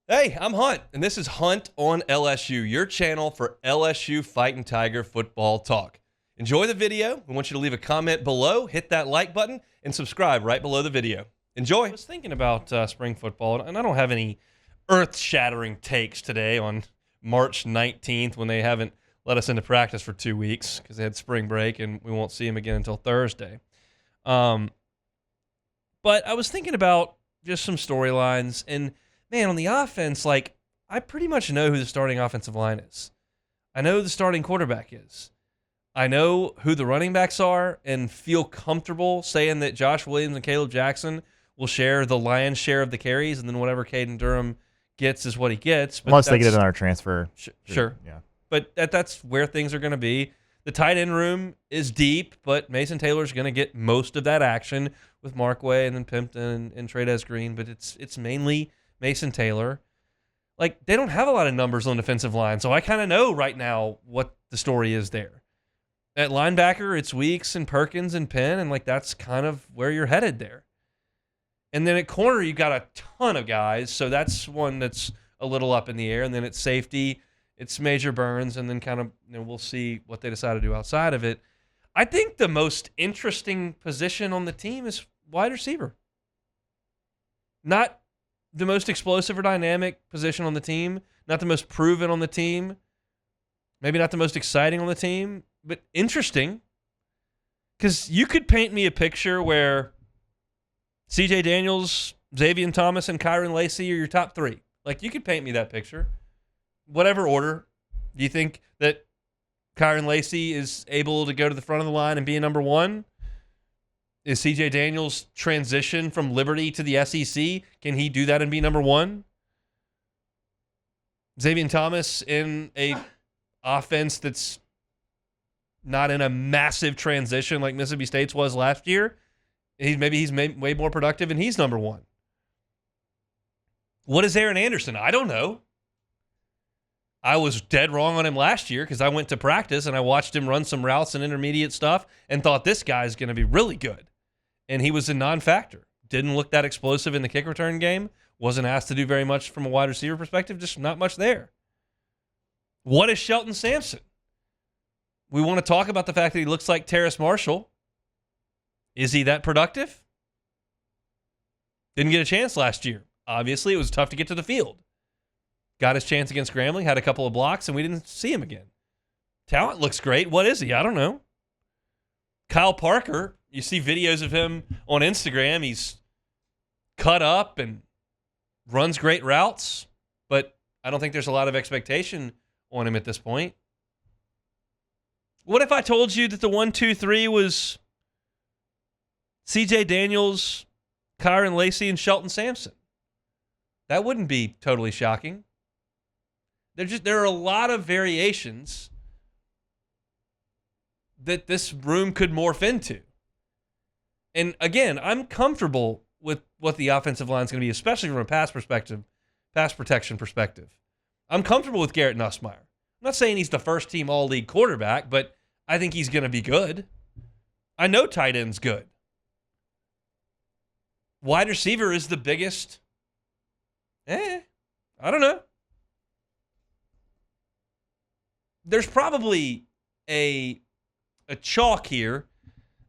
Hey, I'm Hunt, and this is Hunt on LSU, your channel for LSU Fighting Tiger football talk. Enjoy the video. We want you to leave a comment below, hit that like button, and subscribe right below the video. Enjoy. I was thinking about spring football, and I don't have any earth-shattering takes today on March 19th when they haven't let us into practice for 2 weeks because they had spring break, and we won't see them again until Thursday. But I was thinking about just some storylines, and man, on the offense, I pretty much know who the starting offensive line is. I know who the starting quarterback is. I know who the running backs are and feel comfortable saying that Josh Williams and Caleb Jackson will share the lion's share of the carries, and then whatever Caden Durham gets is what he gets. But unless they get it on our transfer. Sure. Yeah. But that's where things are going to be. The tight end room is deep, but Mason Taylor's going to get most of that action with Markway and then Pimpton and Trey'Dez Green, but it's mainly Mason Taylor. They don't have a lot of numbers on the defensive line, so I kind of know right now what the story is there. At linebacker, it's Weeks and Perkins and Penn, and that's kind of where you're headed there. And then at corner, you've got a ton of guys, so that's one that's a little up in the air. And then at safety, it's Major Burns, and then kind of we'll see what they decide to do outside of it. I think the most interesting position on the team is wide receiver. Not the most explosive or dynamic position on the team, not the most proven on the team, maybe not the most exciting on the team, but interesting. Because you could paint me a picture where C.J. Daniels, Xavier Thomas, and Kyrin Lacy are your top three. You could paint me that picture. Whatever order. Do you think that Kyrin Lacy is able to go to the front of the line and be a number one? Is C.J. Daniels transition from Liberty to the SEC? Can he do that and be number one? Xavier Thomas in a offense that's not in a massive transition like Mississippi State's was last year. He's way more productive and he's number one. What is Aaron Anderson? I don't know. I was dead wrong on him last year because I went to practice and I watched him run some routes and intermediate stuff and thought this guy's going to be really good. And he was a non-factor. Didn't look that explosive in the kick return game. Wasn't asked to do very much from a wide receiver perspective. Just not much there. What is Shelton Sampson? We want to talk about the fact that he looks like Terrace Marshall. Is he that productive? Didn't get a chance last year. Obviously, it was tough to get to the field. Got his chance against Grambling, had a couple of blocks, and we didn't see him again. Talent looks great. What is he? I don't know. Kyle Parker, you see videos of him on Instagram. He's cut up and runs great routes, but I don't think there's a lot of expectation on him at this point. What if I told you that the 1, 2, 3 was C.J. Daniels, Kyrin Lacy, and Shelton Sampson? That wouldn't be totally shocking. There are a lot of variations that this room could morph into. And again, I'm comfortable with what the offensive line is going to be, especially from a pass protection perspective. I'm comfortable with Garrett Nussmeier. I'm not saying he's the first team all-league quarterback, but I think he's going to be good. I know tight end's good. Wide receiver is the biggest. I don't know. There's probably a chalk here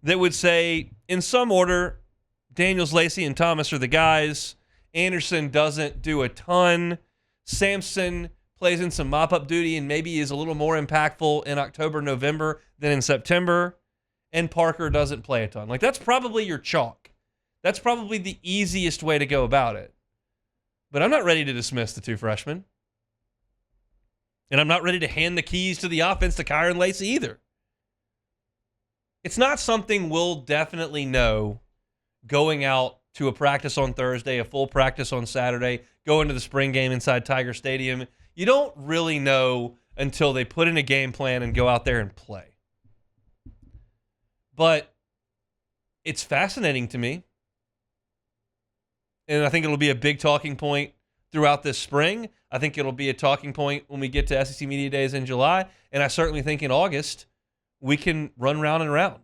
that would say, in some order, Daniels, Lacy, and Thomas are the guys. Anderson doesn't do a ton. Sampson plays in some mop-up duty and maybe is a little more impactful in October, November than in September. And Parker doesn't play a ton. That's probably your chalk. That's probably the easiest way to go about it. But I'm not ready to dismiss the two freshmen. And I'm not ready to hand the keys to the offense to Kyrin Lacy either. It's not something we'll definitely know going out to a practice on Thursday, a full practice on Saturday, go into the spring game inside Tiger Stadium. You don't really know until they put in a game plan and go out there and play. But it's fascinating to me. And I think it'll be a big talking point throughout this spring. I think it'll be a talking point when we get to SEC Media Days in July. And I certainly think in August, we can run round and round.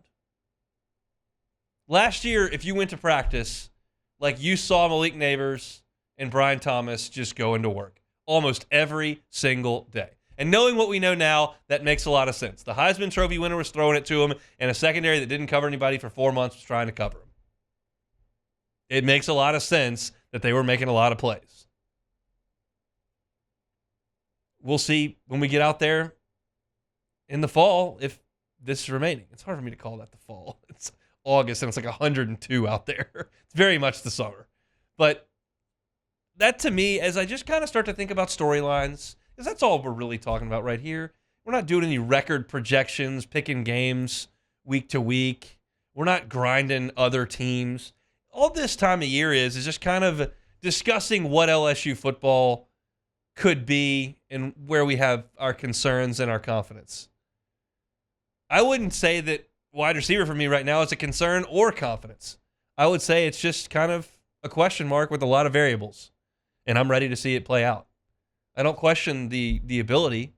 Last year, if you went to practice, you saw Malik Nabers and Brian Thomas just going to work almost every single day. And knowing what we know now, that makes a lot of sense. The Heisman Trophy winner was throwing it to him, and a secondary that didn't cover anybody for 4 months was trying to cover him. It makes a lot of sense that they were making a lot of plays. We'll see when we get out there in the fall if this is remaining. It's hard for me to call that the fall. It's August, and it's like 102 out there. It's very much the summer. But that, to me, as I just kind of start to think about storylines, because that's all we're really talking about right here. We're not doing any record projections, picking games week to week. We're not grinding other teams. All this time of year is just kind of discussing what LSU football could be and where we have our concerns and our confidence. I wouldn't say that wide receiver for me right now is a concern or confidence. I would say it's just kind of a question mark with a lot of variables, and I'm ready to see it play out. I don't question the ability.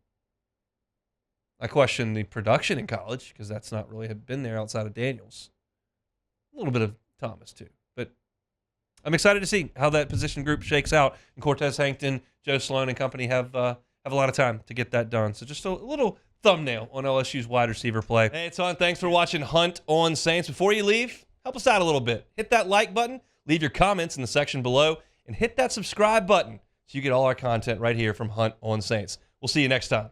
I question the production in college because that's not really been there outside of Daniels. A little bit of Thomas too. But I'm excited to see how that position group shakes out. And Cortez Hankton, Joe Sloan, and company have a lot of time to get that done. So just a little thumbnail on LSU's wide receiver play. Hey, it's on. Thanks for watching Hunt on Saints. Before you leave, help us out a little bit. Hit that like button, leave your comments in the section below, and hit that subscribe button so you get all our content right here from Hunt on Saints. We'll see you next time.